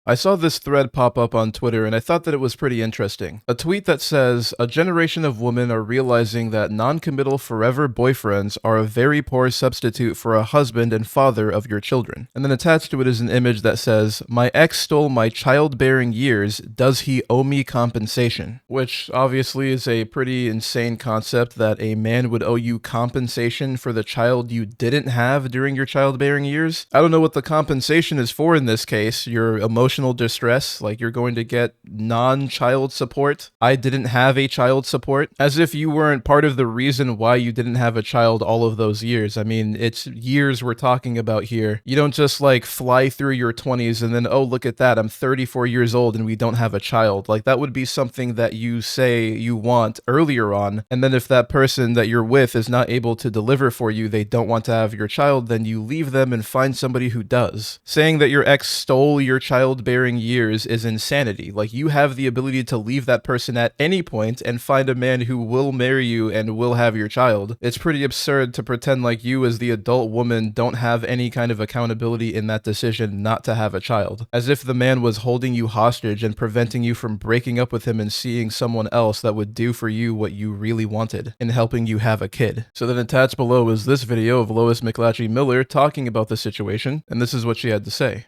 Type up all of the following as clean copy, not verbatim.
I saw this thread pop up on Twitter and I thought that it was pretty interesting. A tweet that says, "A generation of women are realizing that non-committal forever boyfriends are a very poor substitute for a husband and father of your children." And then attached to it is an image that says, "My ex stole my childbearing years. Does he owe me compensation?" Which obviously is a pretty insane concept, that a man would owe you compensation for the child you didn't have during your childbearing years. I don't know what the compensation is for in this case. Your emotional distress, like you're going to get non-child support. I didn't have a child support, as if you weren't part of the reason why you didn't have a child all of those years. I mean, it's years we're talking about here. You don't just like fly through your 20s and then, oh, look at that, I'm 34 years old and we don't have a child. Like, that would be something that you say you want earlier on, and then if that person that you're with is not able to deliver for you, they don't want to have your child, then you leave them and find somebody who does. Saying that your ex stole your childbearing years is insanity. Like, you have the ability to leave that person at any point and find a man who will marry you and will have your child. It's pretty absurd to pretend like you as the adult woman don't have any kind of accountability in that decision not to have a child. As if the man was holding you hostage and preventing you from breaking up with him and seeing someone else that would do for you what you really wanted and helping you have a kid. So then attached below is this video of Lois McLatchy Miller talking about the situation, and this is what she had to say.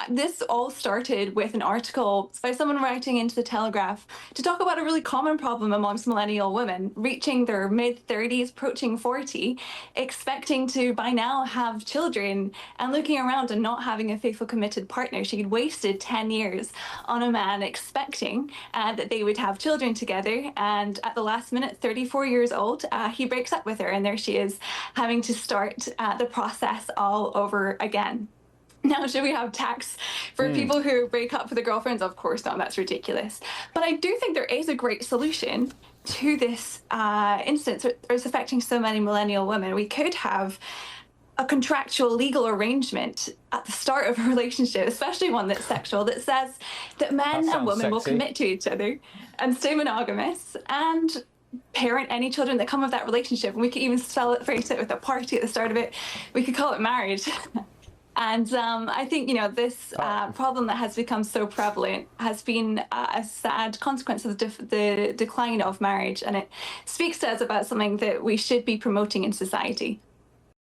This all started with an article by someone writing into the Telegraph to talk about a really common problem amongst millennial women reaching their mid-30s, approaching 40, expecting to by now have children and looking around and not having a faithful, committed partner. She'd wasted 10 years on a man expecting that they would have children together, and at the last minute, 34 years old, he breaks up with her, and there she is having to start the process all over again. Now, should we have tax for people who break up with their girlfriends? Of course not, that's ridiculous. But I do think there is a great solution to this instance that is affecting so many millennial women. We could have a contractual legal arrangement at the start of a relationship, especially one that's sexual, that says that men and women will commit to each other and stay monogamous and parent any children that come of that relationship. And we could even celebrate it with a party at the start of it. We could call it marriage. And I think, this problem that has become so prevalent has been a sad consequence of the decline of marriage. And it speaks to us about something that we should be promoting in society.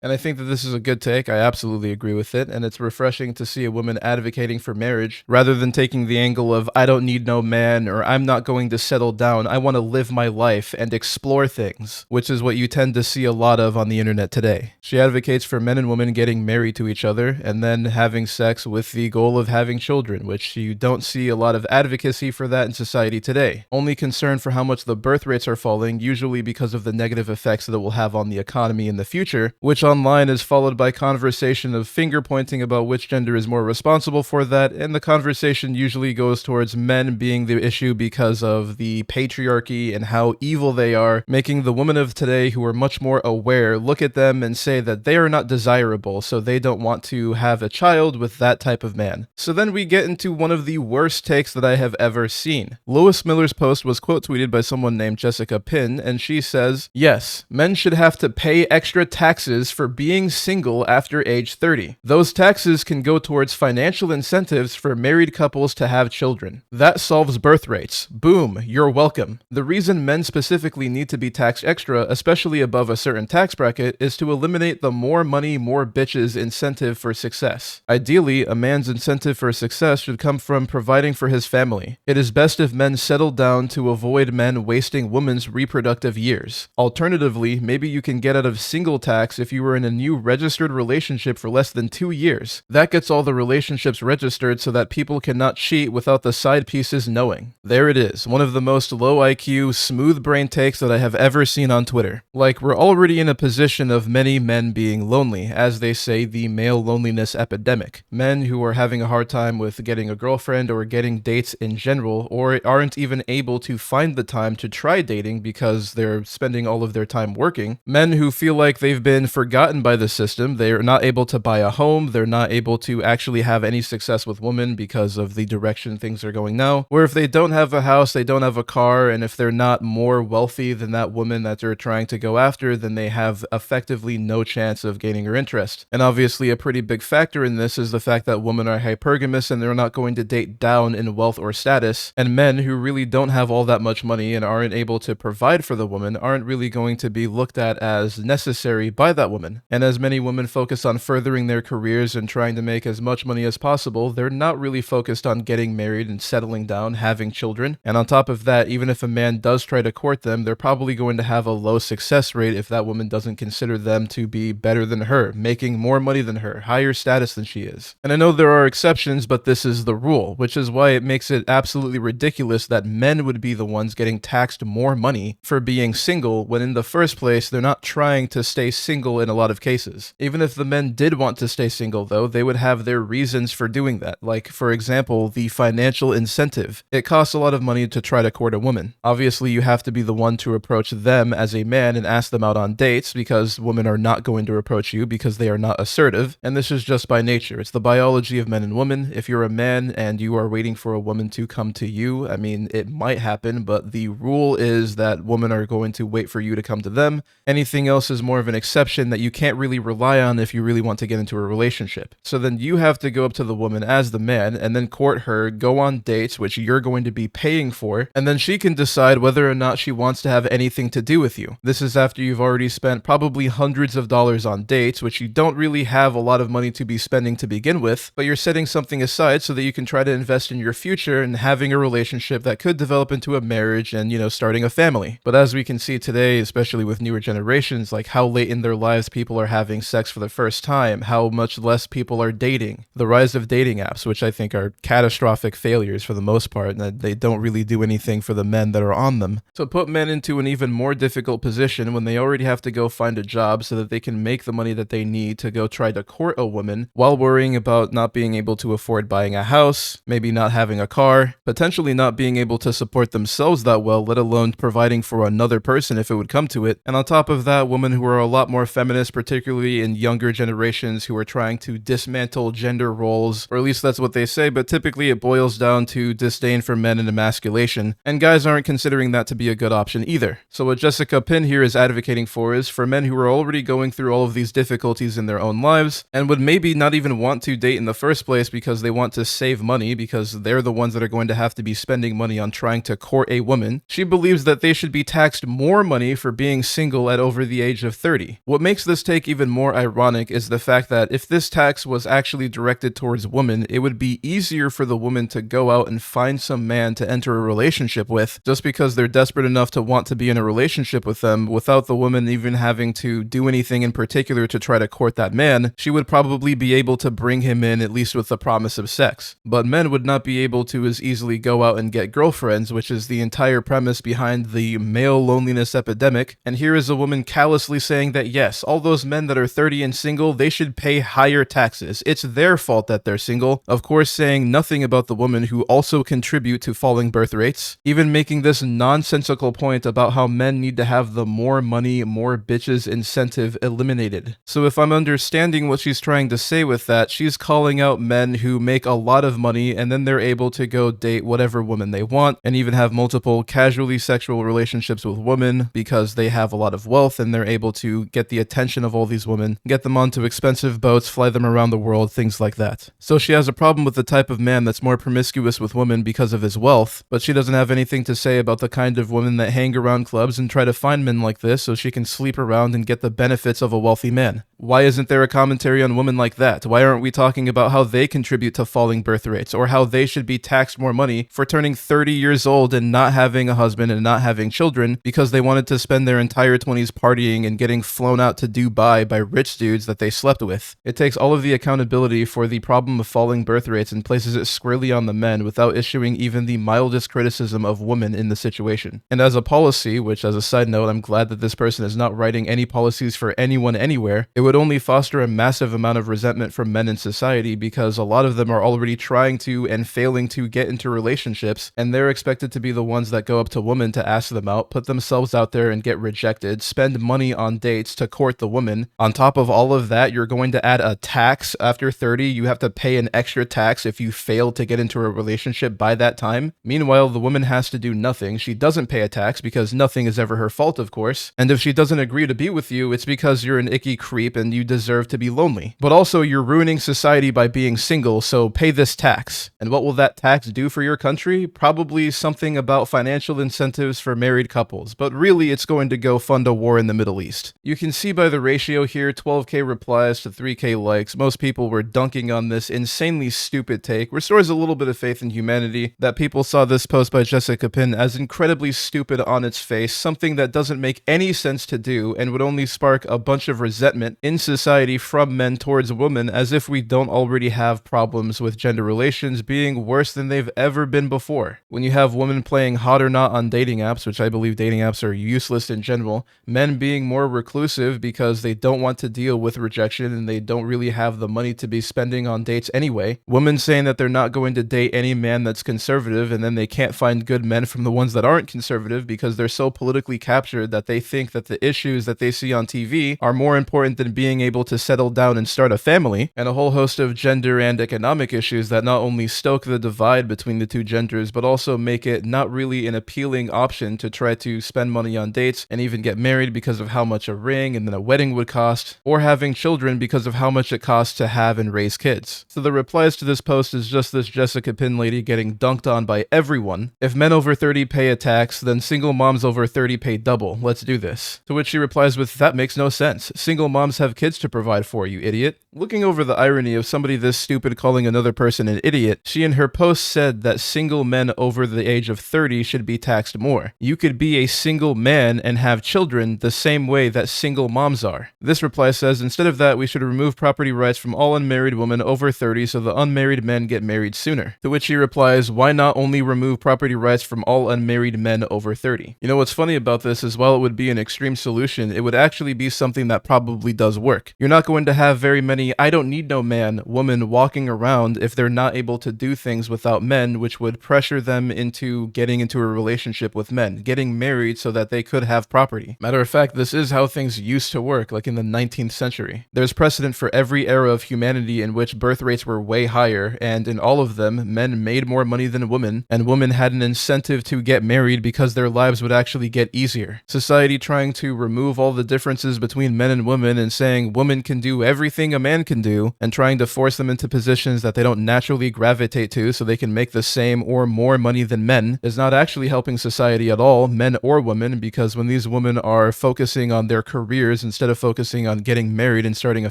And I think that this is a good take. I absolutely agree with it. And it's refreshing to see a woman advocating for marriage rather than taking the angle of, I don't need no man, or I'm not going to settle down. I want to live my life and explore things, which is what you tend to see a lot of on the internet today. She advocates for men and women getting married to each other and then having sex with the goal of having children, which you don't see a lot of advocacy for that in society today. Only concern for how much the birth rates are falling, usually because of the negative effects that it will have on the economy in the future, which online is followed by conversation of finger pointing about which gender is more responsible for that, and the conversation usually goes towards men being the issue because of the patriarchy and how evil they are, making the women of today who are much more aware look at them and say that they are not desirable, so they don't want to have a child with that type of man. So then we get into one of the worst takes that I have ever seen. Lois Miller's post was quote tweeted by someone named Jessica Pinn, and she says, "Yes, men should have to pay extra taxes for being single after age 30. Those taxes can go towards financial incentives for married couples to have children. That solves birth rates. Boom, you're welcome." The reason men specifically need to be taxed extra, especially above a certain tax bracket, is to eliminate the more money, more bitches incentive for success. Ideally, a man's incentive for success should come from providing for his family. It is best if men settle down to avoid men wasting women's reproductive years. Alternatively, maybe you can get out of single tax if you were in a new registered relationship for less than 2 years. That gets all the relationships registered so that people cannot cheat without the side pieces knowing. There it is, one of the most low IQ, smooth brain takes that I have ever seen on Twitter. Like, we're already in a position of many men being lonely, as they say, the male loneliness epidemic. Men who are having a hard time with getting a girlfriend or getting dates in general, or aren't even able to find the time to try dating because they're spending all of their time working. Men who feel like they've been forgotten forgotten by the system. They're not able to buy a home. They're not able to actually have any success with women because of the direction things are going now. Where if they don't have a house, they don't have a car, and if they're not more wealthy than that woman that they're trying to go after, then they have effectively no chance of gaining her interest. And obviously a pretty big factor in this is the fact that women are hypergamous and they're not going to date down in wealth or status, and men who really don't have all that much money and aren't able to provide for the woman aren't really going to be looked at as necessary by that woman. And as many women focus on furthering their careers and trying to make as much money as possible, they're not really focused on getting married and settling down, having children. And on top of that, even if a man does try to court them, they're probably going to have a low success rate if that woman doesn't consider them to be better than her, making more money than her, higher status than she is. And I know there are exceptions, but this is the rule, which is why it makes it absolutely ridiculous that men would be the ones getting taxed more money for being single when in the first place they're not trying to stay single in a lot of cases. Even if the men did want to stay single though, they would have their reasons for doing that. Like, for example, the financial incentive. It costs a lot of money to try to court a woman. Obviously, you have to be the one to approach them as a man and ask them out on dates because women are not going to approach you because they are not assertive. And this is just by nature. It's the biology of men and women. If you're a man and you are waiting for a woman to come to you, I mean, it might happen, but the rule is that women are going to wait for you to come to them. Anything else is more of an exception that you can't really rely on if you really want to get into a relationship. So then you have to go up to the woman as the man and then court her, go on dates, which you're going to be paying for, and then she can decide whether or not she wants to have anything to do with you. This is after you've already spent probably hundreds of dollars on dates, which you don't really have a lot of money to be spending to begin with, but you're setting something aside so that you can try to invest in your future and having a relationship that could develop into a marriage and, starting a family. But as we can see today, especially with newer generations, like how late in their lives people are having sex for the first time, how much less people are dating, the rise of dating apps, which I think are catastrophic failures for the most part, and they don't really do anything for the men that are on them. So put men into an even more difficult position when they already have to go find a job so that they can make the money that they need to go try to court a woman while worrying about not being able to afford buying a house, maybe not having a car, potentially not being able to support themselves that well, let alone providing for another person if it would come to it. And on top of that, women who are a lot more feminist, particularly in younger generations who are trying to dismantle gender roles, or at least that's what they say, but typically it boils down to disdain for men and emasculation, and guys aren't considering that to be a good option either. So what Jessica Pin here is advocating for is for men who are already going through all of these difficulties in their own lives and would maybe not even want to date in the first place because they want to save money because they're the ones that are going to have to be spending money on trying to court a woman. She believes that they should be taxed more money for being single at over the age of 30. What makes this take even more ironic is the fact that if this tax was actually directed towards women, it would be easier for the woman to go out and find some man to enter a relationship with just because they're desperate enough to want to be in a relationship with them without the woman even having to do anything in particular to try to court that man. She would probably be able to bring him in at least with the promise of sex. But men would not be able to as easily go out and get girlfriends, which is the entire premise behind the male loneliness epidemic. And here is a woman callously saying that yes, all those men that are 30 and single, they should pay higher taxes. It's their fault that they're single. Of course, saying nothing about the women who also contribute to falling birth rates, even making this nonsensical point about how men need to have the more money, more bitches incentive eliminated. So if I'm understanding what she's trying to say with that, she's calling out men who make a lot of money and then they're able to go date whatever woman they want and even have multiple casually sexual relationships with women because they have a lot of wealth and they're able to get the attention of all these women, get them onto expensive boats, fly them around the world, things like that. So she has a problem with the type of man that's more promiscuous with women because of his wealth, but she doesn't have anything to say about the kind of women that hang around clubs and try to find men like this so she can sleep around and get the benefits of a wealthy man. Why isn't there a commentary on women like that? Why aren't we talking about how they contribute to falling birth rates or how they should be taxed more money for turning 30 years old and not having a husband and not having children because they wanted to spend their entire 20s partying and getting flown out to Dubai by rich dudes that they slept with? It takes all of the accountability for the problem of falling birth rates and places it squarely on the men without issuing even the mildest criticism of women in the situation. And as a policy, which as a side note, I'm glad that this person is not writing any policies for anyone anywhere, it would only foster a massive amount of resentment from men in society because a lot of them are already trying to and failing to get into relationships, and they're expected to be the ones that go up to women to ask them out, put themselves out there and get rejected, spend money on dates to court the the woman. On top of all of that, you're going to add a tax after 30. You have to pay an extra tax if you fail to get into a relationship by that time. Meanwhile, the woman has to do nothing. She doesn't pay a tax because nothing is ever her fault, of course. And if she doesn't agree to be with you, it's because you're an icky creep and you deserve to be lonely. But also, you're ruining society by being single, so pay this tax. And what will that tax do for your country? Probably something about financial incentives for married couples, but really it's going to go fund a war in the Middle East. You can see by the ratio here, 12k replies to 3k likes. Most people were dunking on this insanely stupid take. Restores a little bit of faith in humanity that people saw this post by Jessica Pin as incredibly stupid on its face, something that doesn't make any sense to do and would only spark a bunch of resentment in society from men towards women, as if we don't already have problems with gender relations being worse than they've ever been before. When you have women playing hot or not on dating apps, which I believe dating apps are useless in general, men being more reclusive because they don't want to deal with rejection and they don't really have the money to be spending on dates anyway, women saying that they're not going to date any man that's conservative, and then they can't find good men from the ones that aren't conservative because they're so politically captured that they think that the issues that they see on TV are more important than being able to settle down and start a family, and a whole host of gender and economic issues that not only stoke the divide between the two genders, but also make it not really an appealing option to try to spend money on dates and even get married because of how much a ring and then a wedding would cost, or having children because of how much it costs to have and raise kids. So the replies to this post is just this Jessica Pin lady getting dunked on by everyone. If men over 30 pay a tax, then single moms over 30 pay double. Let's do this. To which she replies with, that makes no sense. Single moms have kids to provide for, you idiot. Looking over the irony of somebody this stupid calling another person an idiot, she in her post said that single men over the age of 30 should be taxed more. You could be a single man and have children the same way that single moms are. This reply says, instead of that, we should remove property rights from all unmarried women over 30 so the unmarried men get married sooner. To which she replies, why not only remove property rights from all unmarried men over 30? You know what's funny about this is while it would be an extreme solution, it would actually be something that probably does work. You're not going to have very many I don't need no man women walking around if they're not able to do things without men, which would pressure them into getting into a relationship with men, getting married so that they could have property. Matter of fact, this is how things used to work, like in the 19th century. There's precedent for every era of humanity in which birth rates were way higher, and in all of them, men made more money than women, and women had an incentive to get married because their lives would actually get easier. Society trying to remove all the differences between men and women and saying women can do everything a man can do, and trying to force them into positions that they don't naturally gravitate to so they can make the same or more money than men, is not actually helping society at all, men or women, because when these women are focusing on their careers instead of focusing on getting married and starting a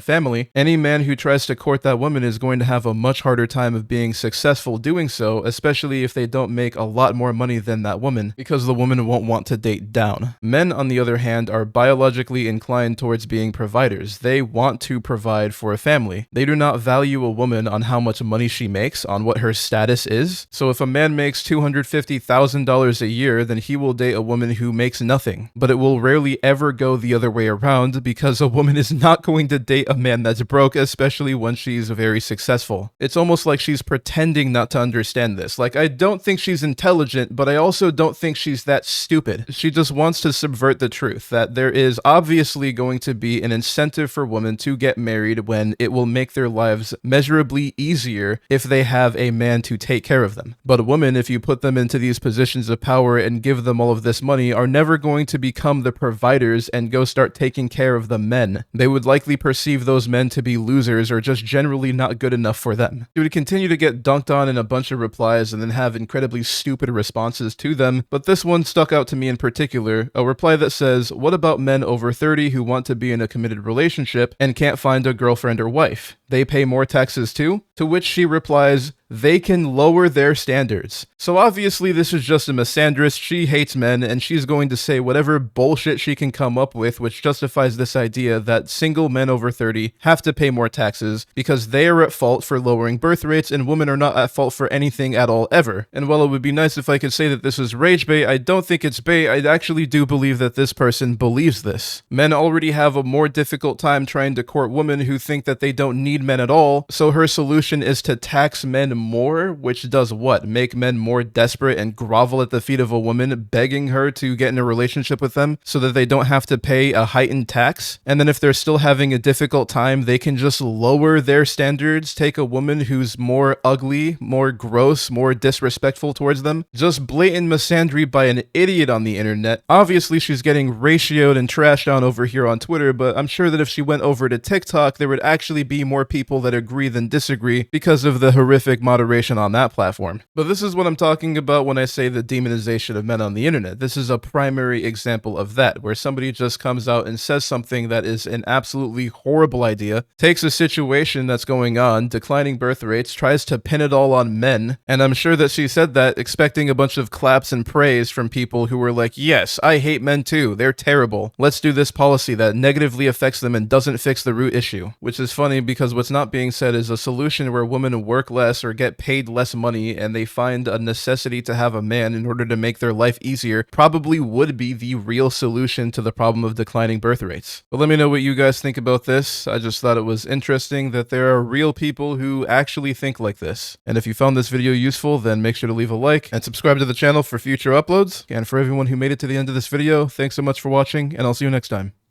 family, any man who tries to court that woman is going to have a much harder time of being successful doing so, especially if they don't make a lot more money than that woman, because the woman won't want to date down. Men, on the other hand, are biologically inclined towards being providers. They want to provide for a family. They do not value a woman on how much money she makes, on what her status is. So if a man makes $250,000 a year, then he will date a woman who makes nothing. But it will rarely ever go the other way around, because a woman is not going to date a man that's broke, especially when she's very successful. It's almost like she's pretending not to understand this. Like, I don't think she's intelligent, but I also don't think she's that stupid. She just wants to subvert the truth, that there is obviously going to be an incentive for women to get married when it will make their lives measurably easier if they have a man to take care of them. But a woman, if you put them into these positions of power and give them all of this money, are never going to become the providers and go start taking care of the men. They would likely perceive those men to be losers or just generally not good enough for them. She would continue to get dunked on in a bunch of replies and then have incredibly stupid responses to them, but this one stuck out to me in particular, a reply that says, what about men over 30 who want to be in a committed relationship and can't find a girlfriend or wife? They pay more taxes too? To which she replies, they can lower their standards. So obviously this is just a misandrist. She hates men, and she's going to say whatever bullshit she can come up with which justifies this idea that single men over 30 have to pay more taxes because they are at fault for lowering birth rates and women are not at fault for anything at all ever. And while it would be nice if I could say that this is rage bait, I don't think it's bait. I actually do believe that this person believes this. Men already have a more difficult time trying to court women who think that they don't need men at all, so her solution solution is to tax men more, which does what? Make men more desperate and grovel at the feet of a woman, begging her to get in a relationship with them so that they don't have to pay a heightened tax. And then if they're still having a difficult time, they can just lower their standards, take a woman who's more ugly, more gross, more disrespectful towards them. Just blatant misandry by an idiot on the internet. Obviously, she's getting ratioed and trashed on over here on Twitter, but I'm sure that if she went over to TikTok, there would actually be more people that agree than disagree because of the horrific moderation on that platform. But this is what I'm talking about when I say the demonization of men on the internet. This is a primary example of that, where somebody just comes out and says something that is an absolutely horrible idea, takes a situation that's going on, declining birth rates, tries to pin it all on men, and I'm sure that she said that expecting a bunch of claps and praise from people who were like, yes, I hate men too, they're terrible. Let's do this policy that negatively affects them and doesn't fix the root issue. Which is funny because what's not being said is a solution where women work less or get paid less money and they find a necessity to have a man in order to make their life easier probably would be the real solution to the problem of declining birth rates. But let me know what you guys think about this. I just thought it was interesting that there are real people who actually think like this. And if you found this video useful, then make sure to leave a like and subscribe to the channel for future uploads. And for everyone who made it to the end of this video, thanks so much for watching, and I'll see you next time.